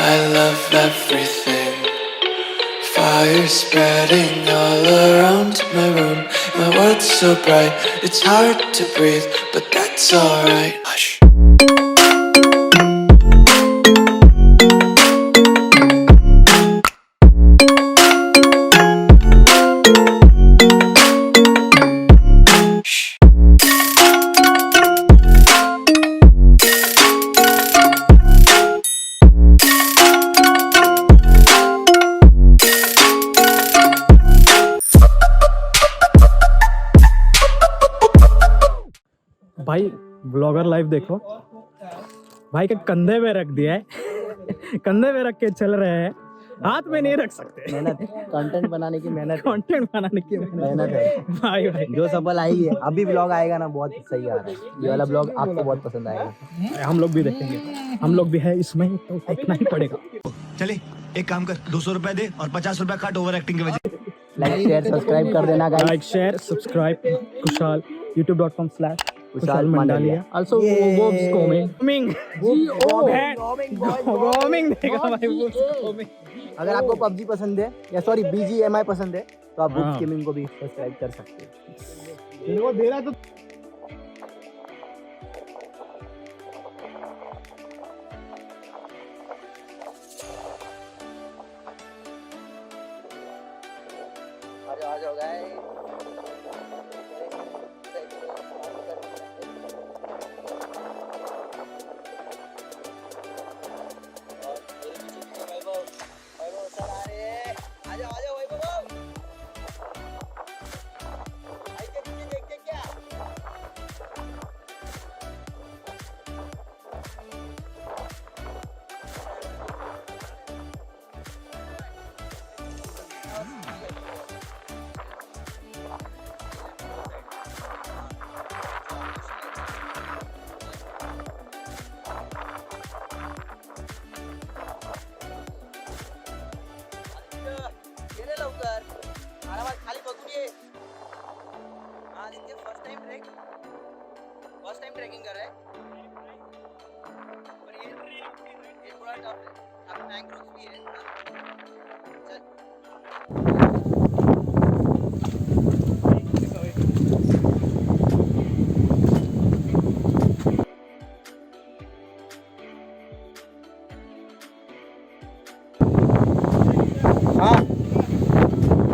I love everything. Fire spreading all around my room. My world's so bright, it's hard to breathe, but that's alright. Hush. भाई blogger live देखो, भाई के कंधे में रख दिया है कंधे में रख के चल रहे हैं, हाथ में नहीं रख सकते। मेहनत है, कंटेंट बनाने की मेहनत, कंटेंट बनाने की मेहनत है भाई भाई जो सफल आई है। अभी ब्लॉग आएगा ना, बहुत सही आ रहा है ये वाला ब्लॉग, आपको बहुत पसंद आएगा। हम लोग भी देखेंगे, हम लोग भी है इसमें, तो देखना ही पड़ेगा। चले एक काम कर, 200 रुपए दे और 50 रुपए काट ओवर एक्टिंग की वजह। लाइक शेयर सब्सक्राइब कर देना guys. Like share subscribe Kushal youtube.com/कुशाल मंडालिया। Also वॉप्सगामिंग देगा भाई वॉप्सगामिंग। अगर आपको PUBG पसंद है या सॉरी BGMI पसंद है तो आप वॉप्सगामिंग को भी सब्सक्राइब कर सकते हैं। वो दे रहा तो आ जाओ गाइस। फर्स्ट टाइम ट्रैकिंग कर रहा है और ये थोड़ा टफ है, अब मैंग्रोव्स भी है। हाँ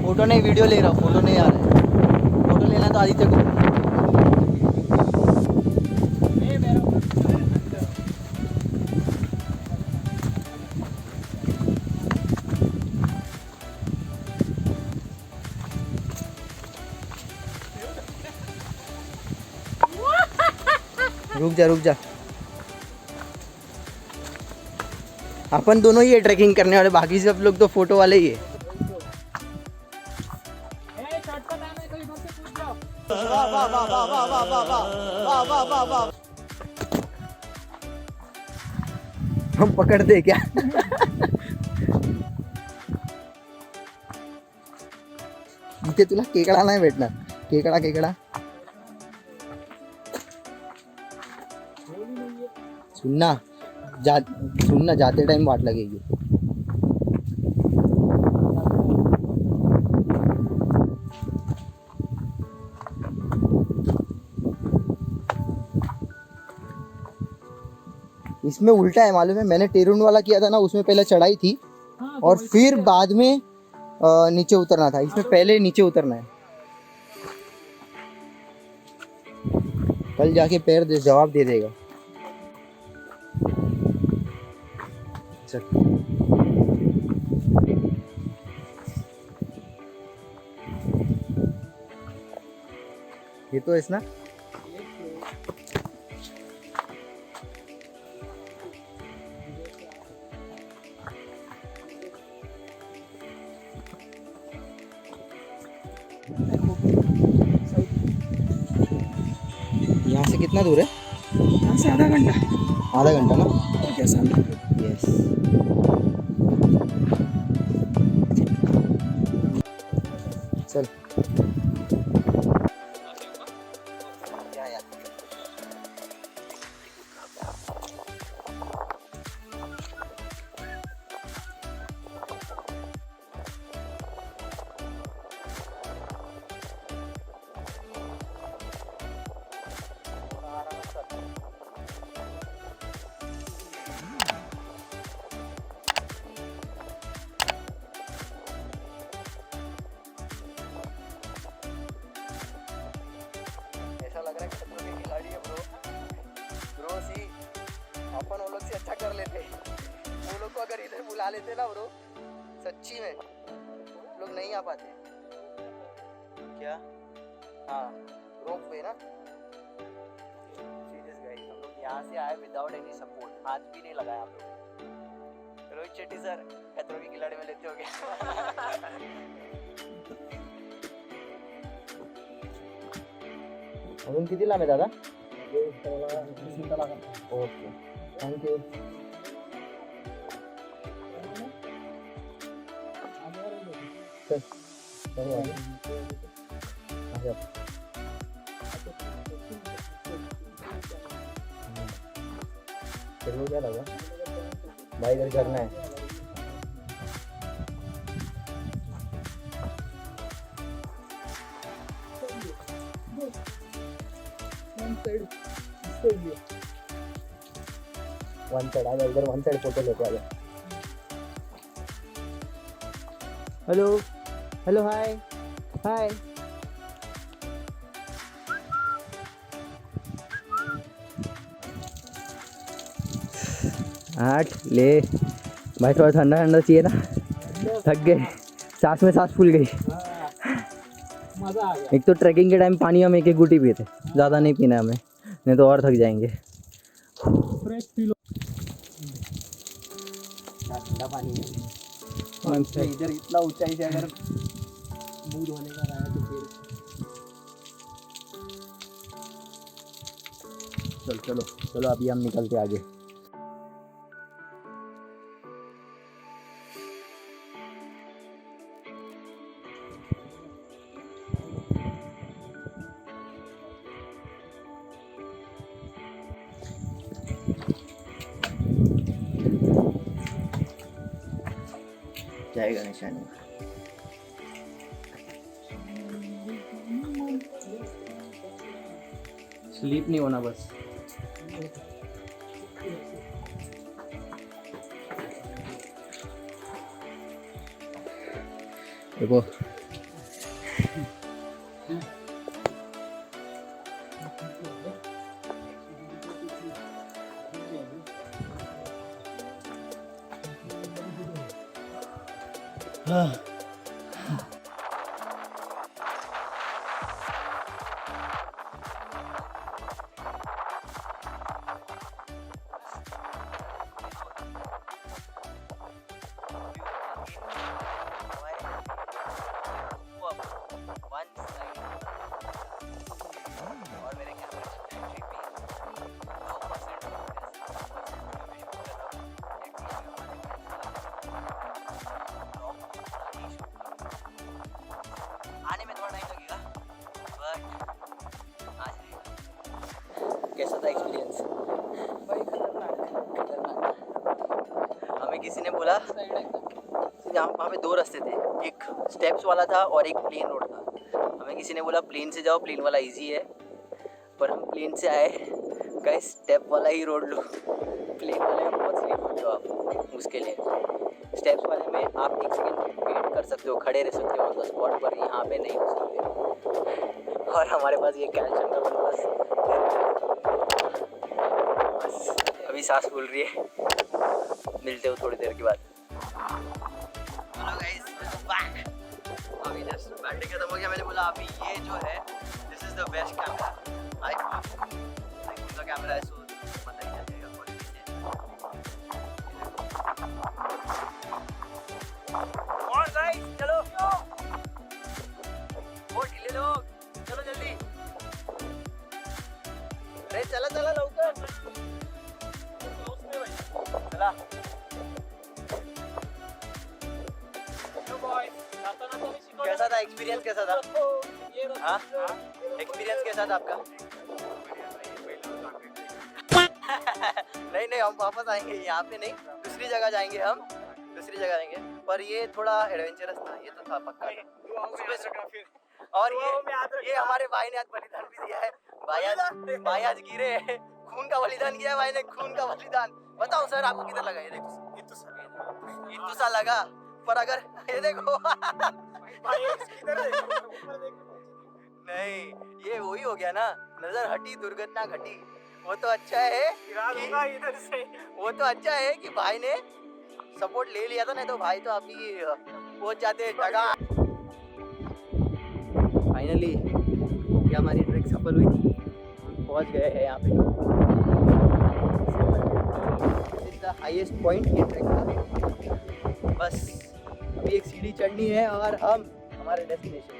फोटो नहीं, वीडियो ले रहा हूँ, फोटो नहीं आ रहा है। फोटो लेना तो आदित्य को। रुक जा अपन दोनों ही है ट्रैकिंग करने वाले, बाकी सब लोग तो फोटो वाले ही है। हम पकड़ दे क्या? इथे तुला केकडा नाही भेटणार, केकडा सुनना जाते टाइम वाट लगेगी। इसमें उल्टा है मालूम है, मैंने टेरून वाला किया था ना, उसमें पहले चढ़ाई थी और फिर बाद में नीचे उतरना था। इसमें पहले नीचे उतरना है, कल जाके पैर जवाब दे देगा। चल ये तो इस ना यहाँ से कितना दूर है? यहाँ से आधा घंटा ना? कैसा? यस। चल आ लेते ना ब्रो, सच्ची में लोग नहीं आ पाते। क्या? हाँ, रोप वे ना। सीरियस गाइस, हम लोग यहाँ से आए विदाउट एनी सपोर्ट, हाथ भी नहीं लगाया हम लोग। रोहित शेट्टी सर खतरों के खिलाड़ी में लेते हो क्या? अजून किती लांब आहे दादा? Okay, thank you. चलो क्या लगा भाई, इधर करना है. वन साइड आ जाओ, इधर वन साइड फोटो लेके आ जाओ. हेलो हेलो, हाय हाय. आठ ले भाई, थोड़ा ठंडा ठंडा चाहिए ना, थक गए, सांस में सांस फूल गई. एक तो ट्रैकिंग के टाइम पानी हम एक गुटी पिए थे, ज़्यादा नहीं पीना हमें, नहीं तो और थक जाएंगे. ठंडा पानी है इधर, इतना ऊंचाई से अगर मुंह धोने का रहा है तो फिर चलो चलो चलो, अभी हम निकलते आगे. जय गणेश. स्लीप नहीं होना बस. देखो आने में थोड़ा टाइम लगेगा, बट आज कैसा था एक्सपीरियंस? भाई खतरनाक. हमें किसी ने बोला, वहाँ पे दो रास्ते थे, एक स्टेप्स वाला था और एक प्लेन रोड था. हमें किसी ने बोला प्लेन से जाओ, प्लेन वाला इजी है, पर हम प्लेन से आए, गाइस स्टेप वाला ही रोड लो. प्लेन वाले में बहुत स्लीप होते हो आप, उसके लिए स्टेप्स वाले में आप एक सेकंड वेट कर सकते हो, खड़े रह सकते हो ऑन द स्पॉट, पर यहाँ पे नहीं हो सकते. और हमारे पास ये कैल्शियम का बस अभी सांस फूल रही है. मिलते हो थोड़ी देर के बाद. हेलो गाइस, अभी जस्ट बैटरी खत्म हो गया. मैंने बोला अभी ये जो है, this is the best camera. IPhone का कैमरा है, सो पता ही चलेगा क्वालिटी से. और गाइस चलो, वो ढीले लोग, चलो जल्दी. अरे चला चला लवकर, चला. कैसा था एक्सपीरियंस? कैसा था? हाँ, एक्सपीरियंस कैसा था आपका? नहीं हम वापस आएंगे, यहाँ पे नहीं, दूसरी जगह जाएंगे हम, दूसरी जगह जाएंगे. पर ये थोड़ा एडवेंचरस था, ये तो था पक्का. और ये हमारे भाई ने आज बलिदान भी दिया है. भाई आज गिरे हैं, खून का बलिदान किया है भाई ने, खून का बलिदान. बताओ सर आपको किधर लगा? ये देखो, इतना सा लगा, पर अगर ये देखो नहीं, ये वही हो गया ना, नजर हटी दुर्घटना घटी. वो तो अच्छा है इधर से, वो तो अच्छा है कि भाई ने सपोर्ट ले लिया था, नहीं तो भाई तो अभी पहुंच जाते जगह। फाइनली ये हमारी ट्रिक सफल हुई, पहुंच गए हैं यहाँ पे। This is the highest point ये ट्रैक का। बस अभी एक सीढ़ी चढ़नी है और हम हमारे डेस्टिनेशन।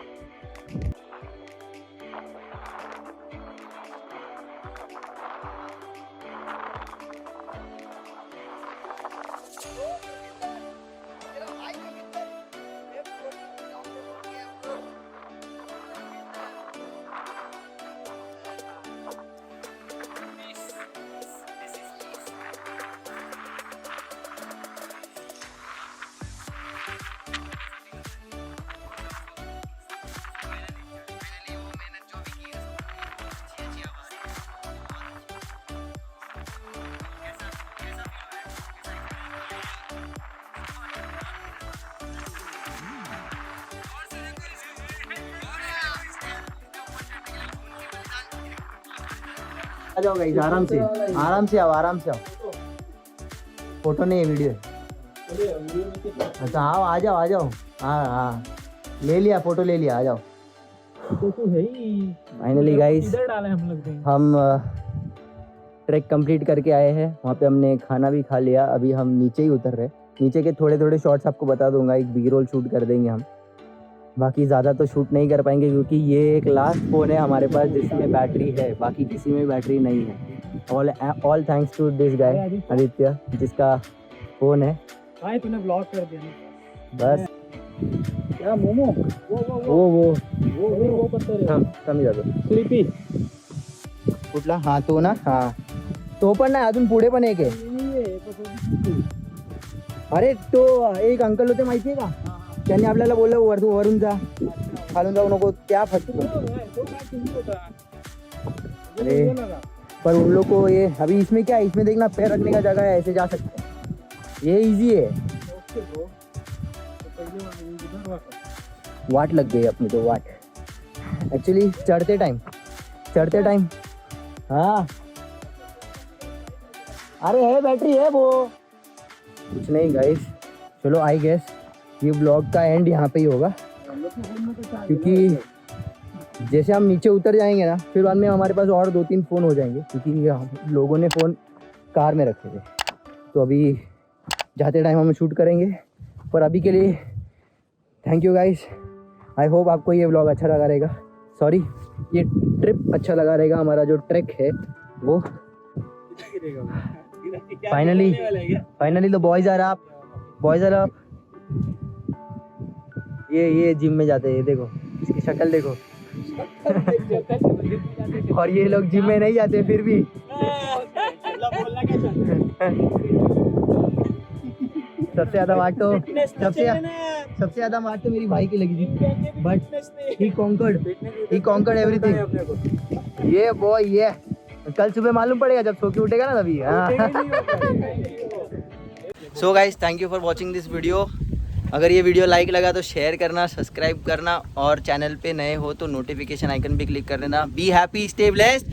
आ जाओ गाइस, आराम से आओ, आराम से आओ। फोटो नहीं है, वीडियो है। अच्छा आओ, आ जाओ। हाँ ले लिया, फोटो ले लिया, आ जाओ। फाइनली गाइस हम ट्रैक कंप्लीट करके आए हैं। वहाँ पे हमने खाना भी खा लिया। अभी हम नीचे ही उतर रहे। नीचे के थोड़े शॉट्स आपको बता दूंगा, एक बी रोल शूट कर देंगे हम। बाकी ज़्यादा तो शूट नहीं कर पाएंगे क्योंकि ये एक लास्ट फ़ोन है हमारे पास जिसमें बैटरी है, बाकी किसी में बैटरी नहीं है। All thanks to this guy Aditya जिसका फ़ोन है। भाई तूने ब्लॉग कर दिया बस क्या मोमो वो पत्थर समझा दो स्लीपी कुठला हाँ तो ना हाँ तो पण नाही अजून पुढे पण एक आहे। अरे तो एक अंकल होते माहिती आहे का, त्यांनी आपल्याला बोललं वरून जा, खालून जाऊ नको, क्या फटको। अरे पर उन लोग को ये अभी इसमें क्या है, इसमें देखना पैर रखने का जगह है, ऐसे जा सकते हैं, ये इजी है। वाट लग गई अपनी तो वाट एक्चुअली चढ़ते टाइम हाँ अरे है बैटरी है वो कुछ नहीं गाइस। चलो आई गेस ये ब्लॉग का एंड यहाँ पे ही होगा क्योंकि जैसे हम नीचे उतर जाएंगे ना फिर बाद में हमारे पास और 2-3 फ़ोन हो जाएंगे क्योंकि हम लोगों ने फ़ोन कार में रखे थे। तो अभी जाते टाइम हम शूट करेंगे, पर अभी के लिए thank you guys. I hope आपको ये ब्लॉग अच्छा लगा रहेगा, सॉरी ये ट्रिप अच्छा लगा रहेगा। हमारा जो ट्रैक है वो finally the boys are up. ये जिम में जाते हैं, ये देखो इसकी शक्ल देखो और ये लोग जिम में नहीं जाते फिर भी सबसे ज्यादा मार्क तो मेरी भाई की लगी थी, बट ही कॉन्कर्ड एवरीथिंग। ये बॉय ये कल सुबह मालूम पड़ेगा जब सो के उठेगा ना तभी। So guys thank you for watching this video. अगर ये वीडियो लाइक लगा तो शेयर करना, सब्सक्राइब करना और चैनल पे नए हो तो नोटिफिकेशन आइकन भी क्लिक कर देना। Be happy, stay blessed.